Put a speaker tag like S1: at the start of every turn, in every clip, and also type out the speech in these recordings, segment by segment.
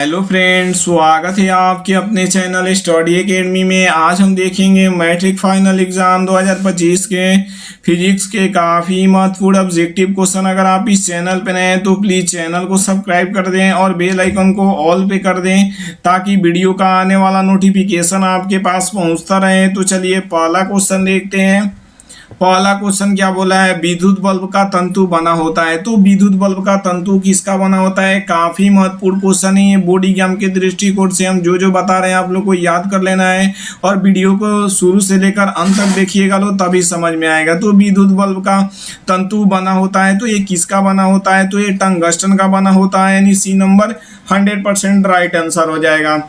S1: Hello friends, स्वागत है आपके अपने चैनल स्टडी एकेडमी में। आज हम देखेंगे मैट्रिक फाइनल एग्जाम 2025 के फिजिक्स के काफ़ी महत्वपूर्ण ऑब्जेक्टिव क्वेश्चन। अगर आप इस चैनल पर नए हैं तो प्लीज़ चैनल को सब्सक्राइब कर दें और बेल आइकन को ऑल पे कर दें ताकि वीडियो का आने वाला नोटिफिकेशन आपके पास पहुंचता रहे। तो चलिए पहला क्वेश्चन देखते हैं। पहला क्वेश्चन क्या बोला है, विद्युत बल्ब का तंतु बना होता है। तो विद्युत बल्ब का तंतु किसका बना होता है, काफी महत्वपूर्ण क्वेश्चन है ये। बोर्ड एग्जाम के दृष्टिकोण से हम जो बता रहे हैं आप लोग को याद कर लेना है और वीडियो को शुरू से लेकर अंत तक देखिएगा लो तभी समझ में आएगा। तो विद्युत बल्ब का तंतु बना होता है तो ये किसका बना होता है, तो ये टंगस्टन का बना होता है, यानी सी नंबर 100% राइट आंसर हो जाएगा।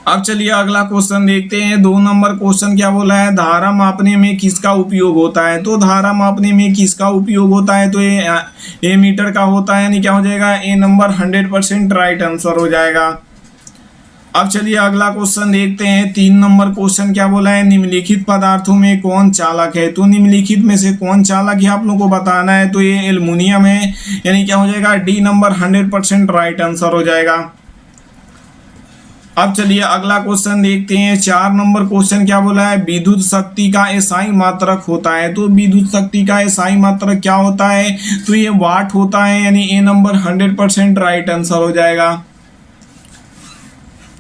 S1: अब चलिए अगला क्वेश्चन देखते हैं। 2 नंबर क्वेश्चन क्या बोला है, धारा मापने में किसका उपयोग होता है। तो धारा मापने में किसका उपयोग होता है, तो ये मीटर का होता है, यानी क्या हो जाएगा ए नंबर 100% राइट आंसर हो जाएगा। अब चलिए अगला क्वेश्चन देखते हैं। 3 नंबर क्वेश्चन क्या बोला है, निम्नलिखित पदार्थों में कौन चालक है। तो निम्नलिखित में से कौन चालक है आप लोगों को बताना है। तो ये एल्युमिनियम है, यानी क्या हो जाएगा डी नंबर 100% राइट आंसर हो जाएगा। अब चलिए अगला क्वेश्चन देखते हैं। 4 नंबर क्वेश्चन क्या बोला है, विद्युत शक्ति का एसआई मात्रक होता है। तो विद्युत शक्ति का एसआई मात्रक क्या होता है, तो ये वाट होता है, यानी ए नंबर 100% राइट आंसर हो जाएगा।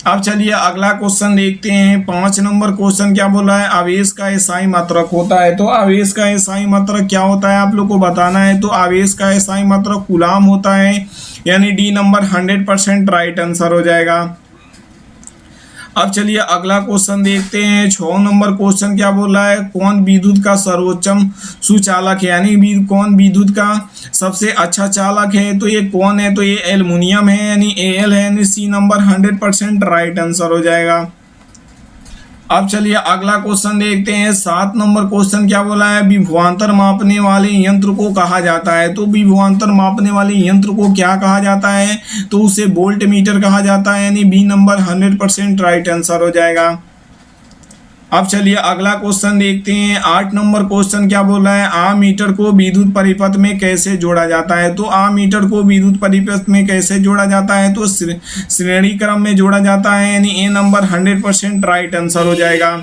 S1: अब चलिए अगला क्वेश्चन देखते हैं। 5 नंबर क्वेश्चन क्या बोला है, आवेश का एसआई मात्रक होता है। तो आवेश का एसआई मात्रक क्या होता है आप लोग को बताना है। तो आवेश का एसआई मात्रक कूलाम होता है, यानी डी नंबर 100% राइट आंसर हो जाएगा। अब चलिए अगला क्वेश्चन देखते हैं। 6 नंबर क्वेश्चन क्या बोला है, कौन विद्युत का सर्वोच्चम सुचालक है, यानी कौन विद्युत का सबसे अच्छा चालक है। तो ये कौन है, तो ये एल्युमिनियम है, यानी एल है, यानी सी नंबर 100% राइट आंसर हो जाएगा। अब चलिए अगला क्वेश्चन देखते हैं। 7 नंबर क्वेश्चन क्या बोला है, विभवांतर मापने वाले यंत्र को कहा जाता है। तो विभवांतर मापने वाले यंत्र को क्या कहा जाता है, तो उसे वोल्ट मीटर कहा जाता है, यानी बी नंबर 100% राइट आंसर हो जाएगा। अब चलिए अगला क्वेश्चन देखते हैं। 8 नंबर क्वेश्चन क्या बोला है, आमीटर को विद्युत परिपथ में कैसे जोड़ा जाता है। तो आमीटर को विद्युत परिपथ में कैसे जोड़ा जाता है, तो श्रेणी क्रम में जोड़ा जाता है, यानी ए नंबर 100% राइट आंसर हो जाएगा।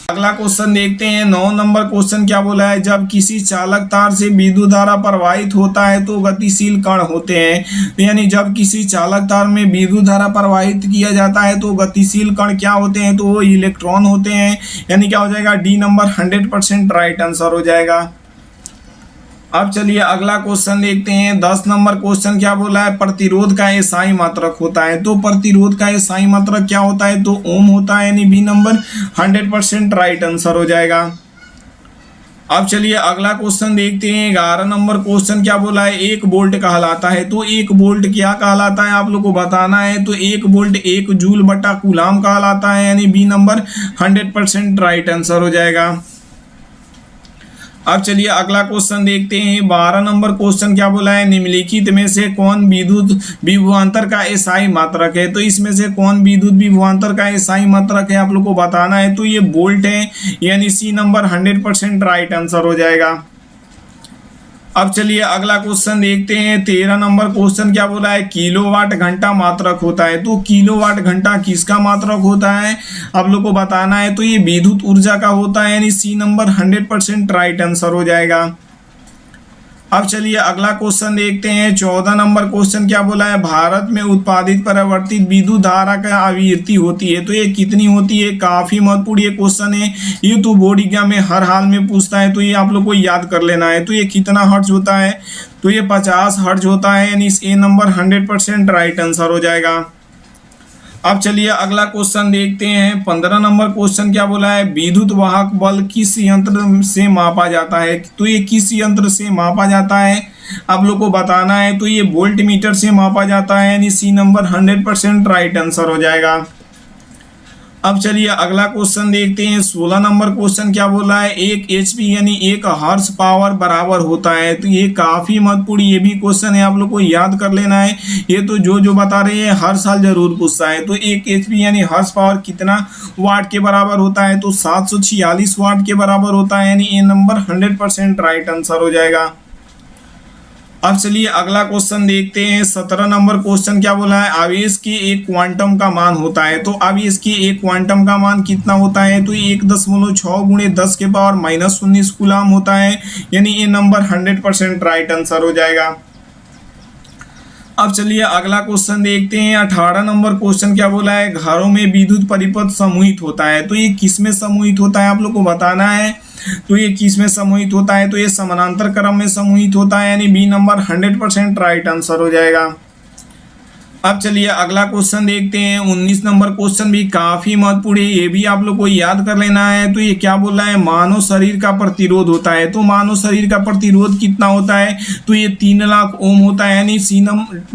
S1: अगला क्वेश्चन देखते हैं। 9 नंबर क्वेश्चन क्या बोला है, जब किसी चालक तार से विद्युत धारा प्रवाहित होता है तो गतिशील कण होते हैं। यानी जब किसी चालक तार में विद्युत धारा प्रवाहित किया जाता है तो गतिशील कण क्या होते हैं, तो वो इलेक्ट्रॉन होते हैं, यानी क्या हो जाएगा डी नंबर 100% राइट आंसर हो जाएगा। अब चलिए अगला क्वेश्चन देखते हैं। 10 नंबर क्वेश्चन क्या बोला है, प्रतिरोध का एसआई मात्रक होता है। तो प्रतिरोध का एसआई मात्रक क्या होता है, तो ओम होता है, यानी बी नंबर 100% राइट आंसर हो जाएगा। अब चलिए अगला क्वेश्चन देखते हैं। 11 नंबर क्वेश्चन क्या बोला है, 1 वोल्ट कहलाता है। तो 1 वोल्ट क्या कहलाता है आप लोग को बताना है। तो 1 वोल्ट 1 जूल बटा कूलाम कहलाता है, यानी बी नंबर 100% राइट आंसर हो जाएगा। अब चलिए अगला क्वेश्चन देखते हैं। 12 नंबर क्वेश्चन क्या बोला है, निम्नलिखित में से कौन विद्युत विभवांतर का एसआई मात्रक है। तो इसमें से कौन विद्युत विभवांतर का एसआई मात्रक है आप लोग को बताना है। तो ये वोल्ट है, यानी सी नंबर 100% राइट आंसर हो जाएगा। अब चलिए अगला क्वेश्चन देखते हैं। 13 नंबर क्वेश्चन क्या बोला है, किलोवाट घंटा मात्रक होता है। तो किलोवाट घंटा किसका मात्रक होता है आप लोग को बताना है। तो ये विद्युत ऊर्जा का होता है, यानी सी नंबर 100% राइट आंसर हो जाएगा। अब चलिए अगला क्वेश्चन देखते हैं। 14 नंबर क्वेश्चन क्या बोला है, भारत में उत्पादित परिवर्तित विद्युत धारा का आवृत्ति होती है। तो ये कितनी होती है, काफी महत्वपूर्ण ये क्वेश्चन है, ये तो बोर्ड एग्जाम में हर हाल में पूछता है, तो ये आप लोग को याद कर लेना है। तो ये कितना हर्ट्ज होता है, तो ये 50 हर्ट्ज होता है, यानी ए नंबर 100% राइट आंसर हो जाएगा। अब चलिए अगला क्वेश्चन देखते हैं। 15 नंबर क्वेश्चन क्या बोला है, विद्युत वाहक बल किस यंत्र से मापा जाता है। तो ये किस यंत्र से मापा जाता है आप लोग को बताना है। तो ये वोल्ट मीटर से मापा जाता है, यानी सी नंबर 100% राइट आंसर हो जाएगा। अब चलिए अगला क्वेश्चन देखते हैं। 16 नंबर क्वेश्चन क्या बोला है, 1 HP यानी 1 हॉर्स पावर बराबर होता है। तो ये काफी महत्वपूर्ण ये भी क्वेश्चन है, आप लोग को याद कर लेना है। ये तो जो बता रहे हैं हर साल जरूर पूछता है। तो 1 HP यानी हॉर्स पावर कितना वाट के बराबर होता है, तो 746 वाट के बराबर होता है, यानी ए नंबर 100% राइट आंसर हो जाएगा। अब चलिए अगला क्वेश्चन देखते हैं। 17 नंबर क्वेश्चन क्या बोला है, आवेश की एक क्वांटम का मान होता है। तो आवेश की एक क्वांटम का मान कितना होता है, तो 1.6 गुणे 10 के पावर -19 कूलाम होता है। यानी ये नंबर 100% राइट आंसर हो जाएगा। अब चलिए अगला क्वेश्चन देखते हैं। 18 नंबर क्वेश्चन क्या बोला है, घरों में विद्युत परिपथ समूहित होता है। तो ये किस में समूहित होता है आप लोग को बताना है। तो ये किस में समूहित होता है, तो ये समानांतर क्रम में समूहित होता है। यानी बी नंबर 100% राइट आंसर हो जाएगा। अब चलिए अगला क्वेश्चन देखते हैं। 19 नंबर क्वेश्चन भी काफी महत्वपूर्ण है, ये भी आप लोग को याद कर लेना है। तो ये क्या बोल रहा है, मानव शरीर का प्रतिरोध होता है। तो मानव शरीर का प्रतिरोध कितना होता है, तो ये 3 लाख ओम होता है। यानी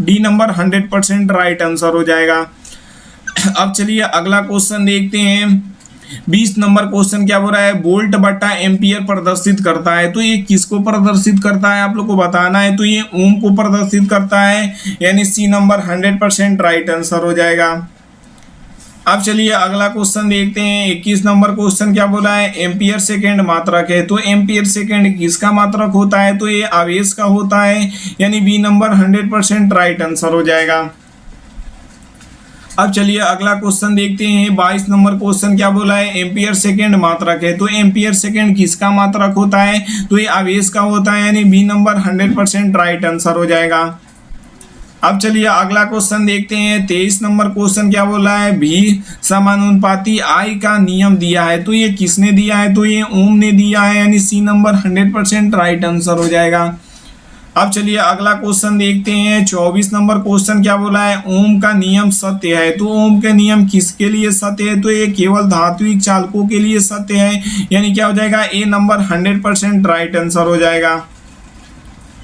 S1: डी नंबर 100% राइट आंसर हो जाएगा। अब चलिए अगला क्वेश्चन देखते हैं। 20 नंबर क्वेश्चन क्या बोल रहा है, वोल्ट बटा एम्पियर प्रदर्शित करता है। तो ये किसको प्रदर्शित करता है आप लोग को बताना है। तो ये ओम को प्रदर्शित करता है। यानी सी नंबर 100% राइट आंसर हो जाएगा। अब चलिए अगला क्वेश्चन देखते हैं। 21 नंबर क्वेश्चन क्या बोला है, एम्पियर सेकेंड मात्रक है। तो एम्पियर सेकेंड किसका मात्रक होता है, तो ये आवेश का होता है। यानी बी नंबर 100% राइट आंसर हो जाएगा। अब चलिए अगला क्वेश्चन देखते हैं। 22 नंबर क्वेश्चन क्या बोला है, एम्पियर सेकेंड मात्रक है। तो एम्पियर सेकेंड किसका मात्रक होता है, तो ये आवेश का होता है। यानी बी नंबर 100% राइट आंसर हो जाएगा। अब चलिए अगला क्वेश्चन देखते हैं। 23 नंबर क्वेश्चन क्या बोला है, भी समानुपाती आई का नियम दिया है। तो ये किसने दिया है, तो ये ओम ने दिया है। यानी सी नंबर 100% राइट आंसर हो जाएगा। अब चलिए अगला क्वेश्चन देखते हैं। 24 नंबर क्वेश्चन क्या बोला है, ओम का नियम सत्य है। तो ओम के नियम किसके लिए सत्य है, तो ये केवल धात्विक चालकों के लिए सत्य है। यानी क्या हो जाएगा, ए नंबर 100% राइट आंसर हो जाएगा।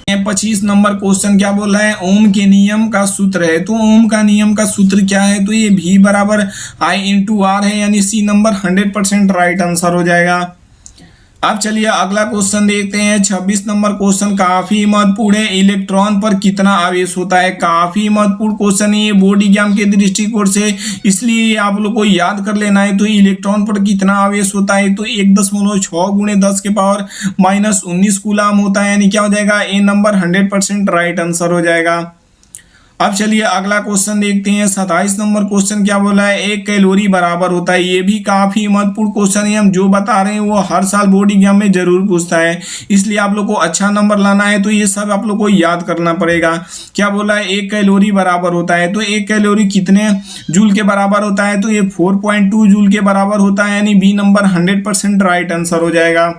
S1: 25 नंबर क्वेश्चन क्या बोला है, ओम के नियम का सूत्र है। तो ओम का नियम का सूत्र क्या है, तो ये V बराबर I इंटू आर है। यानी सी नंबर 100% राइट आंसर हो जाएगा। अब चलिए अगला क्वेश्चन देखते हैं। 26 नंबर क्वेश्चन काफी महत्वपूर्ण है, इलेक्ट्रॉन पर कितना आवेश होता है। काफी महत्वपूर्ण क्वेश्चन है ये बोर्ड एग्जाम के दृष्टिकोण से, इसलिए आप लोग को याद कर लेना है। तो इलेक्ट्रॉन पर कितना आवेश होता है, तो 1.6 गुणे 10 के पावर -19 कूलाम होता है। यानी क्या हो जाएगा, ए नंबर 100% राइट आंसर हो जाएगा। अब चलिए अगला क्वेश्चन देखते हैं। 27 नंबर क्वेश्चन क्या बोला है, 1 कैलोरी बराबर होता है। ये भी काफी महत्वपूर्ण क्वेश्चन है, हम जो बता रहे हैं वो हर साल बोर्ड एग्जाम में जरूर पूछता है, इसलिए आप लोग को अच्छा नंबर लाना है। तो ये सब आप लोग को याद करना पड़ेगा। क्या बोला है, 1 कैलोरी बराबर होता है। तो 1 कैलोरी कितने जूल के बराबर होता है, तो ये 4.2 जूल के बराबर होता है। यानी बी नंबर 100% राइट आंसर हो जाएगा।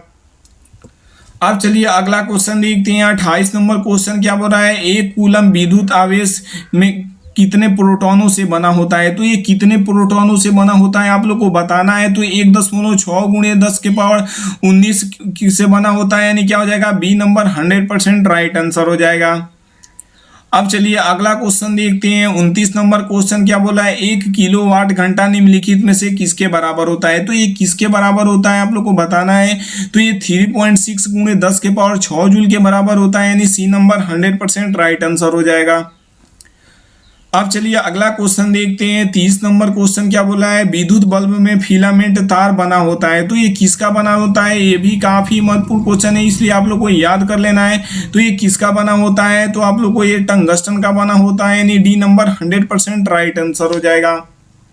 S1: अब चलिए अगला क्वेश्चन देखते हैं। 28 नंबर क्वेश्चन क्या बोल रहा है, 1 कूलम विद्युत आवेश में कितने प्रोटॉनों से बना होता है। तो ये कितने प्रोटॉनों से बना होता है आप लोग को बताना है। तो 1.6 गुणे 10 के पावर 19 से बना होता है। यानी क्या हो जाएगा, बी नंबर 100% राइट आंसर हो जाएगा। अब चलिए अगला क्वेश्चन देखते हैं। 29 नंबर क्वेश्चन क्या बोला है, 1 किलोवाट घंटा निम्नलिखित में से किसके बराबर होता है। तो ये किसके बराबर होता है आप लोग को बताना है। तो ये 3.6 गुणे 10 के पावर 6 जूल के बराबर होता है। यानी सी नंबर 100% राइट आंसर हो जाएगा। अब चलिए अगला क्वेश्चन देखते हैं। 30 नंबर क्वेश्चन क्या बोला है, विद्युत बल्ब में फिलामेंट तार बना होता है। तो ये किसका बना होता है, ये भी काफी महत्वपूर्ण क्वेश्चन है, इसलिए आप लोग को याद कर लेना है। तो ये किसका बना होता है, तो आप लोग को ये टंगस्टन का बना होता है। यानी डी नंबर 100% राइट आंसर हो जाएगा।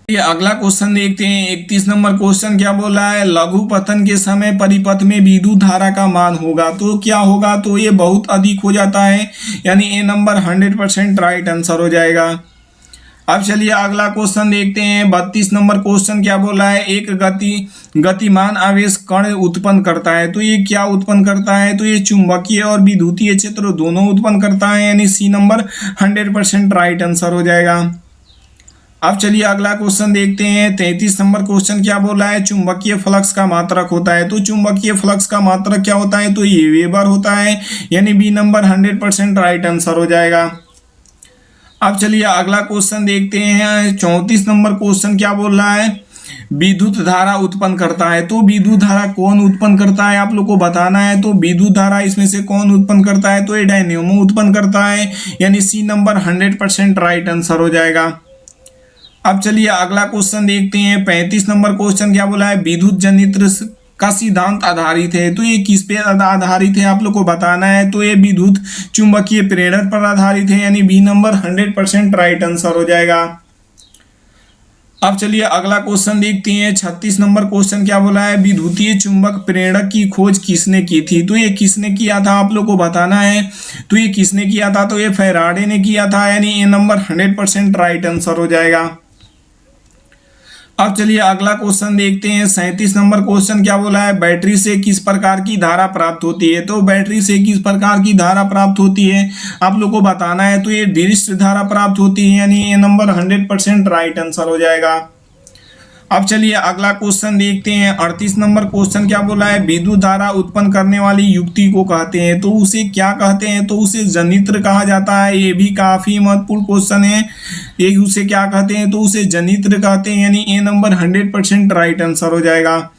S1: ये अगला क्वेश्चन देखते हैं। 31 नंबर क्वेश्चन क्या बोला है, लघु पतन के समय परिपथ में विद्युत धारा का मान होगा। तो क्या होगा, तो ये बहुत अधिक हो जाता है। यानी ए नंबर 100% राइट आंसर हो जाएगा। अब चलिए अगला क्वेश्चन देखते हैं। 32 नंबर क्वेश्चन क्या बोला है, एक गतिमान आवेश कण उत्पन्न करता है। तो ये क्या उत्पन्न करता है, तो ये चुंबकीय और विद्युतीय क्षेत्र दोनों उत्पन्न करता है। यानी सी नंबर 100% राइट आंसर हो जाएगा। अब चलिए अगला क्वेश्चन देखते हैं। 33 नंबर क्वेश्चन क्या बोला है, चुंबकीय फ्लक्स का मात्रक होता है। तो चुंबकीय फ्लक्स का मात्रक क्या होता है, तो ये वेबर होता है। यानी बी नंबर 100% राइट आंसर हो जाएगा। अब चलिए अगला क्वेश्चन देखते हैं। 34 नंबर क्वेश्चन क्या बोल रहा है, विद्युत धारा उत्पन्न करता है। तो विद्युत धारा कौन उत्पन्न करता है आप लोग को बताना है। तो विद्युत धारा इसमें से कौन उत्पन्न करता है, तो ये डायनेमो उत्पन्न करता है। यानी सी नंबर 100% राइट आंसर हो जाएगा। अब चलिए अगला क्वेश्चन देखते हैं। 35 नंबर क्वेश्चन क्या बोला है, विद्युत जनित्र का सिद्धांत आधारित है। तो ये किस पे आधारित है आप लोग को बताना है। तो ये विद्युत चुंबकीय प्रेरण पर आधारित है, यानी बी नंबर 100% राइट आंसर हो जाएगा। अब चलिए अगला क्वेश्चन देखते हैं। 36 नंबर क्वेश्चन क्या बोला है, विद्युतीय चुंबक प्रेरक की खोज किसने की थी। तो ये किसने किया था आप लोग को बताना है। तो ये किसने किया था, तो ये फैराडे ने किया था, यानी ए नंबर 100% राइट आंसर हो जाएगा। अब चलिए अगला क्वेश्चन देखते हैं। 37 नंबर क्वेश्चन क्या बोला है, बैटरी से किस प्रकार की धारा प्राप्त होती है। तो बैटरी से किस प्रकार की धारा प्राप्त होती है आप लोग को बताना है। तो ये दृश्य धारा प्राप्त होती है, यानी ये नंबर 100% राइट आंसर हो जाएगा। अब चलिए अगला क्वेश्चन देखते हैं। 38 नंबर क्वेश्चन क्या बोला है, विद्युत धारा उत्पन्न करने वाली युक्ति को कहते हैं। तो उसे क्या कहते हैं, तो उसे जनित्र कहा जाता है। ये भी काफी महत्वपूर्ण क्वेश्चन है। ये उसे क्या कहते हैं, तो उसे जनित्र कहते हैं, यानी ए नंबर 100% राइट आंसर हो जाएगा।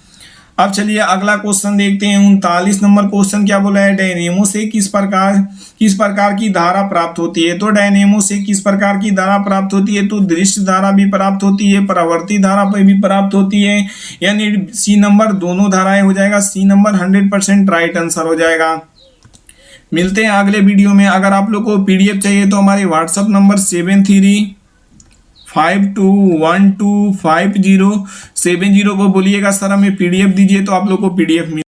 S1: अब चलिए अगला क्वेश्चन देखते हैं। 39 नंबर क्वेश्चन क्या बोला है, डायनेमो से किस प्रकार की धारा प्राप्त होती है। तो डायनेमो से किस प्रकार की धारा प्राप्त होती है, तो दृश्य धारा भी प्राप्त होती है, परावर्ती धारा भी प्राप्त होती है, यानी सी नंबर दोनों धाराएं हो जाएगा। सी नंबर 100% राइट आंसर हो जाएगा। मिलते हैं अगले वीडियो में। अगर आप लोग को पीडीएफ चाहिए तो हमारे व्हाट्सएप नंबर 7352125070 को बोलिएगा सर हमें पीडीएफ दीजिए, तो आप लोग को पीडीएफ